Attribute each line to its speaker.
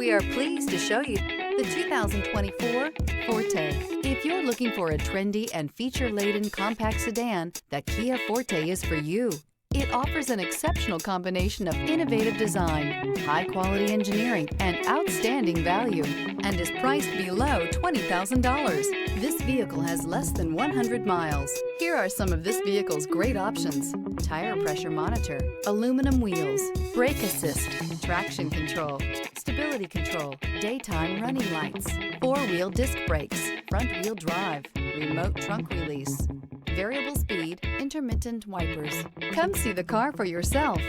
Speaker 1: We are pleased to show you the 2024 Forte. If you're looking for a trendy and feature-laden compact sedan, the Kia Forte is for you. It offers an exceptional combination of innovative design, high-quality engineering, and outstanding value, and is priced below $20,000. This vehicle has less than 100 miles. Here are some of this vehicle's great options: tire pressure monitor, aluminum wheels, brake assist, traction control, stability control, daytime running lights, four-wheel disc brakes, front-wheel drive, remote trunk release, variable speed, intermittent wipers. Come see the car for yourself.